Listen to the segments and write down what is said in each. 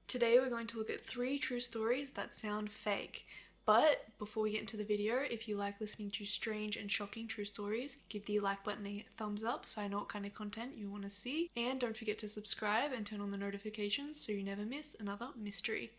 Today we're going to look at 3 true stories that sound fake. But before we get into the video, if you like listening to strange and shocking true stories, give the like button a thumbs up so I know what kind of content you want to see. And don't forget to subscribe and turn on the notifications so you never miss another mystery.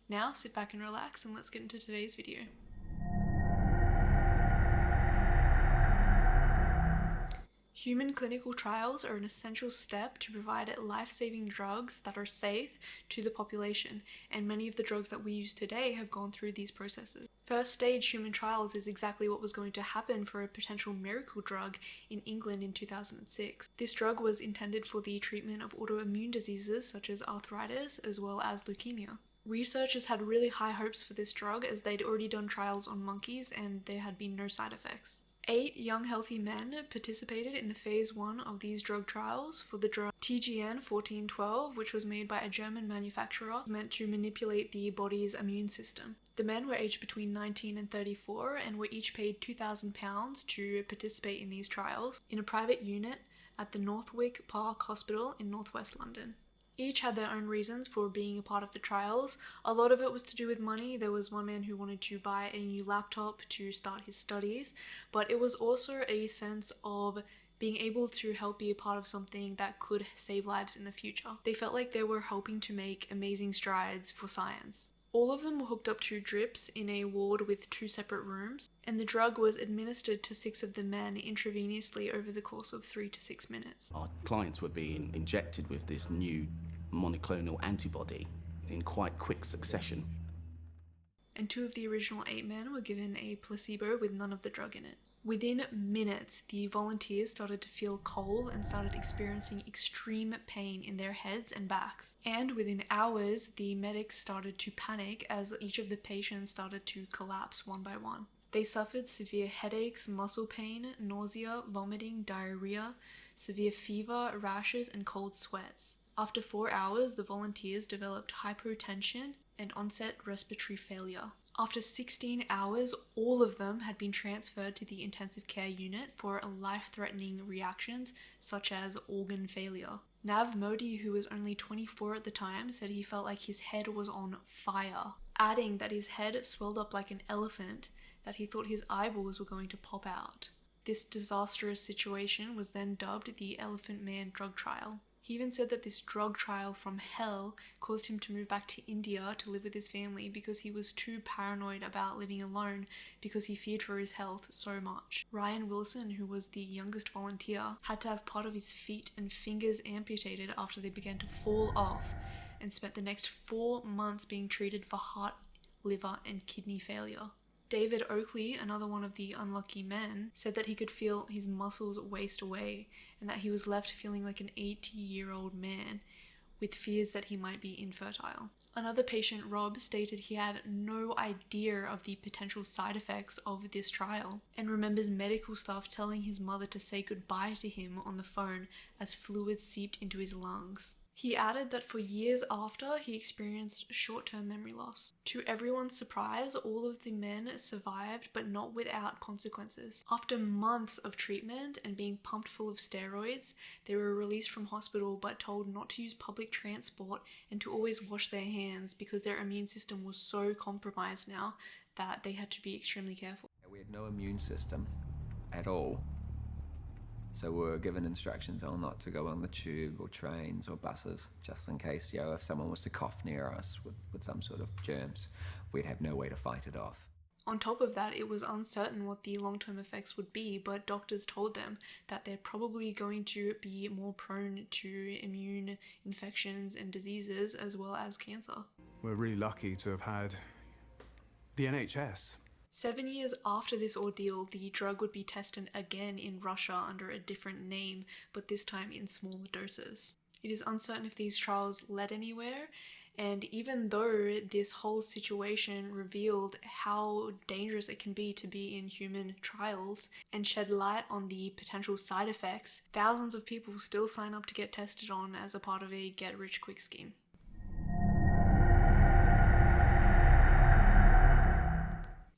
Now sit back and relax and let's get into today's video. Human clinical trials are an essential step to provide life-saving drugs that are safe to the population, and many of the drugs that we use today have gone through these processes. First stage human trials is exactly what was going to happen for a potential miracle drug in England in 2006. This drug was intended for the treatment of autoimmune diseases such as arthritis as well as leukemia. Researchers had really high hopes for this drug as they'd already done trials on monkeys and there had been no side effects. 8 young healthy men participated in the phase 1 of these drug trials for the drug TGN 1412, which was made by a German manufacturer meant to manipulate the body's immune system. The men were aged between 19 and 34 and were each paid £2,000 to participate in these trials in a private unit at the Northwick Park Hospital in northwest London. Each had their own reasons for being a part of the trials. A lot of it was to do with money. There was one man who wanted to buy a new laptop to start his studies, but it was also a sense of being able to help be a part of something that could save lives in the future. They felt like they were helping to make amazing strides for science. All of them were hooked up to drips in a ward with 2 separate rooms, and the drug was administered to 6 of the men intravenously over the course of 3 to 6 minutes. Our clients were being injected with this new monoclonal antibody in quite quick succession. And 2 of the original 8 men were given a placebo with none of the drug in it. Within minutes, the volunteers started to feel cold and started experiencing extreme pain in their heads and backs. And within hours, the medics started to panic as each of the patients started to collapse one by one. They suffered severe headaches, muscle pain, nausea, vomiting, diarrhea, severe fever, rashes, and cold sweats. After 4 hours, the volunteers developed hypotension and onset respiratory failure. After 16 hours, all of them had been transferred to the intensive care unit for life-threatening reactions such as organ failure. Nav Modi, who was only 24 at the time, said he felt like his head was on fire, adding that his head swelled up like an elephant, that he thought his eyeballs were going to pop out. This disastrous situation was then dubbed the Elephant Man drug trial. He even said that this drug trial from hell caused him to move back to India to live with his family because he was too paranoid about living alone because he feared for his health so much. Ryan Wilson, who was the youngest volunteer, had to have part of his feet and fingers amputated after they began to fall off and spent the next 4 months being treated for heart, liver, and kidney failure. David Okely, another one of the unlucky men, said that he could feel his muscles waste away and that he was left feeling like an 80-year-old man with fears that he might be infertile. Another patient, Rob, stated he had no idea of the potential side effects of this trial and remembers medical staff telling his mother to say goodbye to him on the phone as fluid seeped into his lungs. He added that for years after, he experienced short-term memory loss. To everyone's surprise, all of the men survived, but not without consequences. After months of treatment and being pumped full of steroids, they were released from hospital but told not to use public transport and to always wash their hands because their immune system was so compromised now that they had to be extremely careful. We had no immune system at all. So we were given instructions on not to go on the tube or trains or buses, just in case, if someone was to cough near us with some sort of germs, we'd have no way to fight it off. On top of that, it was uncertain what the long-term effects would be, but doctors told them that they're probably going to be more prone to immune infections and diseases as well as cancer. We're really lucky to have had the NHS. 7 years after this ordeal, the drug would be tested again in Russia under a different name, but this time in smaller doses. It is uncertain if these trials led anywhere, and even though this whole situation revealed how dangerous it can be to be in human trials and shed light on the potential side effects, thousands of people still sign up to get tested on as a part of a get-rich-quick scheme.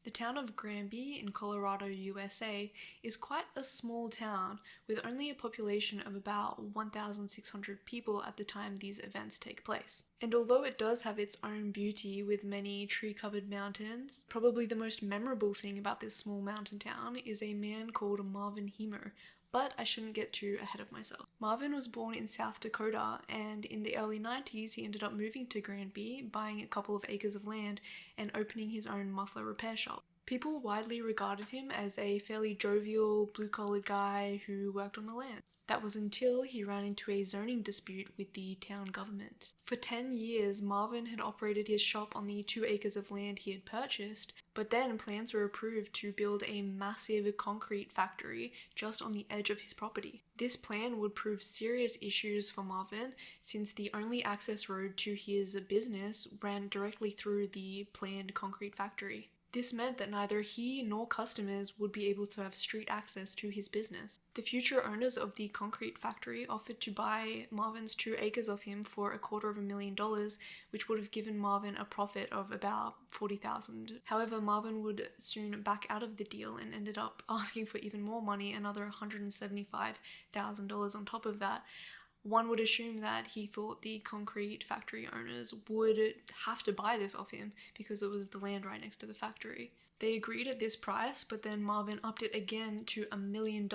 The town of Granby in Colorado, USA is quite a small town with only a population of about 1,600 people at the time these events take place. And although it does have its own beauty with many tree-covered mountains, probably the most memorable thing about this small mountain town is a man called Marvin Heemeyer. But I shouldn't get too ahead of myself. Marvin was born in South Dakota, and in the early 90s he ended up moving to Granby, buying a couple of acres of land and opening his own muffler repair shop. People widely regarded him as a fairly jovial, blue-collared guy who worked on the land. That was until he ran into a zoning dispute with the town government. For 10 years, Marvin had operated his shop on the 2 acres of land he had purchased, but then plans were approved to build a massive concrete factory just on the edge of his property. This plan would prove serious issues for Marvin, since the only access road to his business ran directly through the planned concrete factory. This meant that neither he nor customers would be able to have street access to his business. The future owners of the concrete factory offered to buy Marvin's 2 acres of him for $250,000, which would have given Marvin a profit of about $40,000. However, Marvin would soon back out of the deal and ended up asking for even more money, another $175,000 on top of that. One would assume that he thought the concrete factory owners would have to buy this off him because it was the land right next to the factory. They agreed at this price, but then Marvin upped it again to $1 million,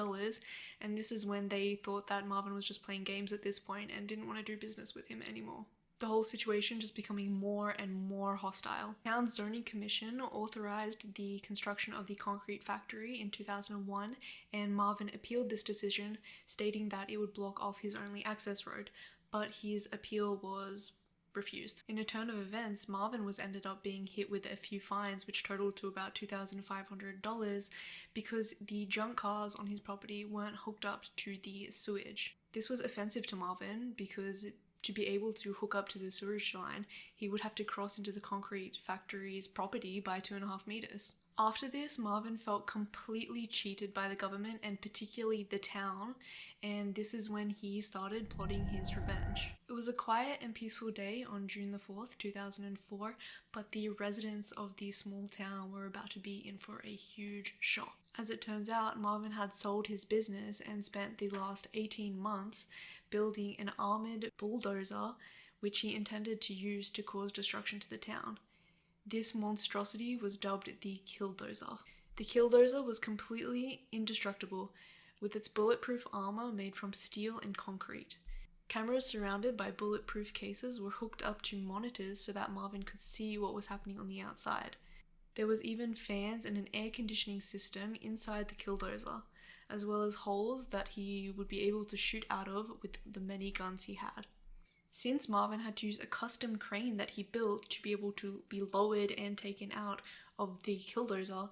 and this is when they thought that Marvin was just playing games at this point and didn't want to do business with him anymore. The whole situation just becoming more and more hostile. The town's zoning commission authorized the construction of the concrete factory in 2001, and Marvin appealed this decision, stating that it would block off his only access road, but his appeal was refused. In a turn of events, Marvin was ended up being hit with a few fines, which totaled to about $2,500 because the junk cars on his property weren't hooked up to the sewage. This was offensive to Marvin because to be able to hook up to the sewage line, he would have to cross into the concrete factory's property by 2.5 meters. After this, Marvin felt completely cheated by the government and particularly the town, and this is when he started plotting his revenge. It was a quiet and peaceful day on June the 4th, 2004, but the residents of the small town were about to be in for a huge shock. As it turns out, Marvin had sold his business and spent the last 18 months building an armored bulldozer, which he intended to use to cause destruction to the town. This monstrosity was dubbed the Killdozer. The Killdozer was completely indestructible, with its bulletproof armor made from steel and concrete. Cameras surrounded by bulletproof cases were hooked up to monitors so that Marvin could see what was happening on the outside. There was even fans and an air conditioning system inside the Killdozer, as well as holes that he would be able to shoot out of with the many guns he had. Since Marvin had to use a custom crane that he built to be able to be lowered and taken out of the Killdozer,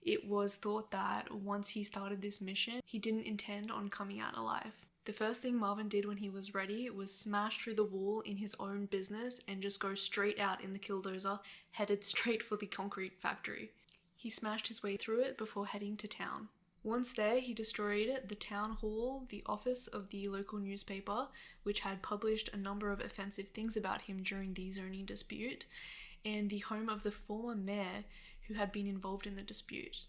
it was thought that once he started this mission, he didn't intend on coming out alive. The first thing Marvin did when he was ready was smash through the wall in his own business and just go straight out in the Killdozer, headed straight for the concrete factory. He smashed his way through it before heading to town. Once there, he destroyed the town hall, the office of the local newspaper, which had published a number of offensive things about him during the zoning dispute, and the home of the former mayor who had been involved in the dispute.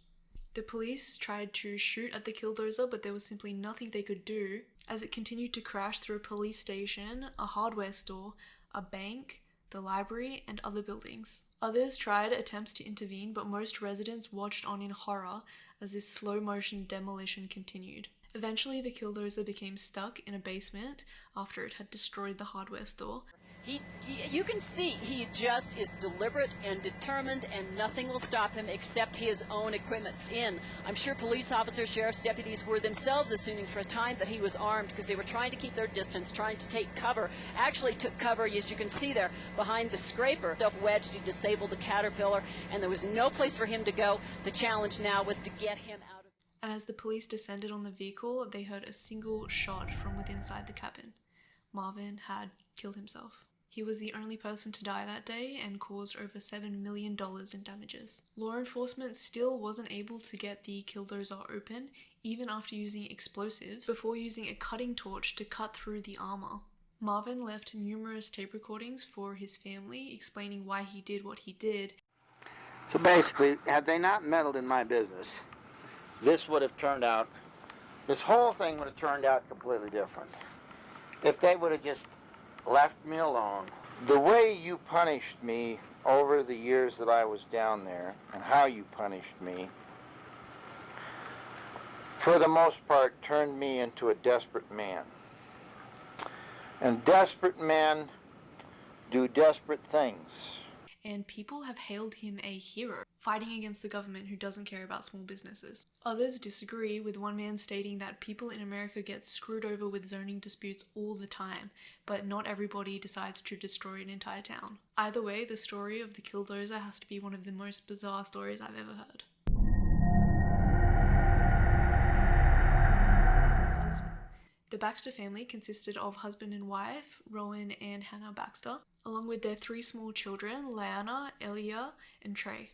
The police tried to shoot at the Killdozer, but there was simply nothing they could do, as it continued to crash through a police station, a hardware store, a bank, the library, and other buildings. Others tried attempts to intervene, but most residents watched on in horror as this slow-motion demolition continued. Eventually, the Killdozer became stuck in a basement after it had destroyed the hardware store. You can see he just is deliberate and determined, and nothing will stop him except his own equipment. I'm sure police officers, sheriff's deputies were themselves assuming for a time that he was armed because they were trying to keep their distance, trying to take cover. Actually took cover, as you can see there, behind the scraper. Self-wedged, he disabled the caterpillar, and there was no place for him to go. The challenge now was to get him out of... And as the police descended on the vehicle, they heard a single shot from within inside the cabin. Marvin had killed himself. He was the only person to die that day and caused over $7 million in damages. Law enforcement still wasn't able to get the Killdozer open, even after using explosives, before using a cutting torch to cut through the armor. Marvin left numerous tape recordings for his family explaining why he did what he did. So basically, had they not meddled in my business, this would have turned out, this whole thing would have turned out completely different. If they would have just left me alone. The way you punished me over the years that I was down there, and how you punished me, for the most part, turned me into a desperate man. And desperate men do desperate things. And people have hailed him a hero, fighting against the government who doesn't care about small businesses. Others disagree, with one man stating that people in America get screwed over with zoning disputes all the time, but not everybody decides to destroy an entire town. Either way, the story of the Killdozer has to be one of the most bizarre stories I've ever heard. The Baxter family consisted of husband and wife, Rowan and Hannah Baxter, along with their 3 small children, Lyanna, Elia, and Trey,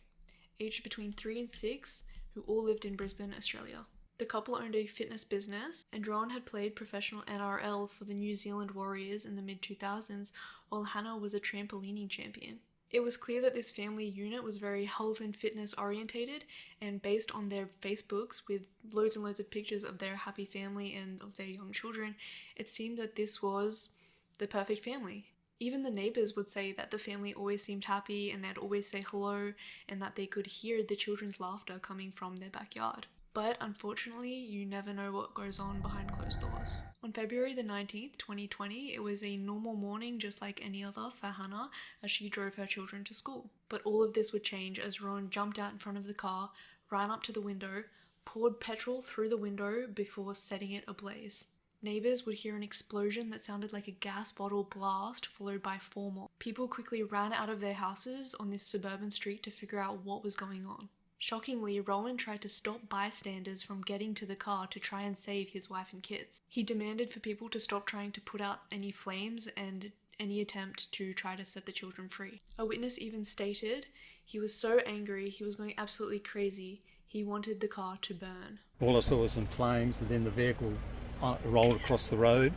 aged between 3 and 6, who all lived in Brisbane, Australia. The couple owned a fitness business, and Rowan had played professional NRL for the New Zealand Warriors in the mid-2000s, while Hannah was a trampolining champion. It was clear that this family unit was very health and fitness orientated, and based on their Facebooks with loads and loads of pictures of their happy family and of their young children, it seemed that this was the perfect family. Even the neighbours would say that the family always seemed happy and they'd always say hello, and that they could hear the children's laughter coming from their backyard. But unfortunately, you never know what goes on behind closed doors. On February the 19th, 2020, it was a normal morning just like any other for Hannah as she drove her children to school. But all of this would change as Rowan jumped out in front of the car, ran up to the window, poured petrol through the window before setting it ablaze. Neighbours would hear an explosion that sounded like a gas bottle blast, followed by 4 more. People quickly ran out of their houses on this suburban street to figure out what was going on. Shockingly, Rowan tried to stop bystanders from getting to the car to try and save his wife and kids. He demanded for people to stop trying to put out any flames and any attempt to try to set the children free. A witness even stated he was so angry he was going absolutely crazy. He wanted the car to burn. All I saw was some flames, and then the vehicle rolled across the road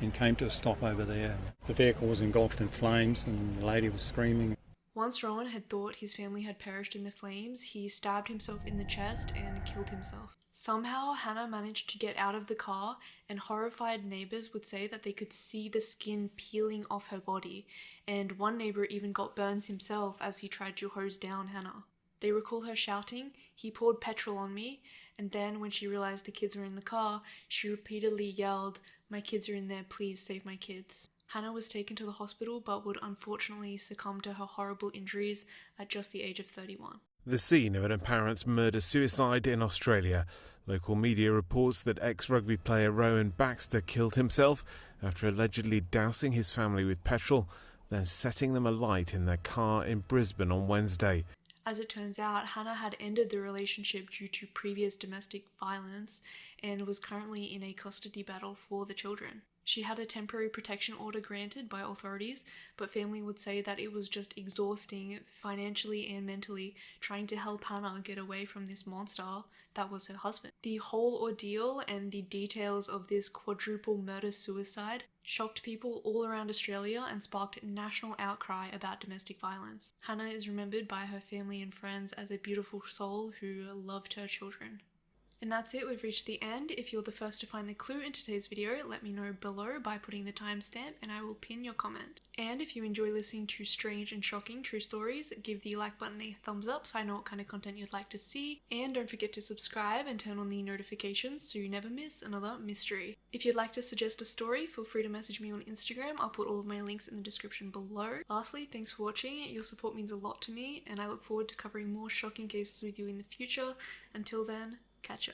and came to a stop over there. The vehicle was engulfed in flames and the lady was screaming. Once Rowan had thought his family had perished in the flames, he stabbed himself in the chest and killed himself. Somehow, Hannah managed to get out of the car, and horrified neighbours would say that they could see the skin peeling off her body, and one neighbour even got burns himself as he tried to hose down Hannah. They recall her shouting, "He poured petrol on me," and then when she realised the kids were in the car, she repeatedly yelled, "My kids are in there, please save my kids." Hannah was taken to the hospital but would unfortunately succumb to her horrible injuries at just the age of 31. The scene of an apparent murder-suicide in Australia. Local media reports that ex-rugby player Rowan Baxter killed himself after allegedly dousing his family with petrol, then setting them alight in their car in Brisbane on Wednesday. As it turns out, Hannah had ended the relationship due to previous domestic violence and was currently in a custody battle for the children. She had a temporary protection order granted by authorities, but family would say that it was just exhausting financially and mentally trying to help Hannah get away from this monster that was her husband. The whole ordeal and the details of this quadruple murder-suicide shocked people all around Australia and sparked national outcry about domestic violence. Hannah is remembered by her family and friends as a beautiful soul who loved her children. And that's it, we've reached the end. If you're the first to find the clue in today's video, let me know below by putting the timestamp and I will pin your comment. And if you enjoy listening to strange and shocking true stories, give the like button a thumbs up so I know what kind of content you'd like to see. And don't forget to subscribe and turn on the notifications so you never miss another mystery. If you'd like to suggest a story, feel free to message me on Instagram. I'll put all of my links in the description below. Lastly, thanks for watching. Your support means a lot to me and I look forward to covering more shocking cases with you in the future. Until then, catch ya.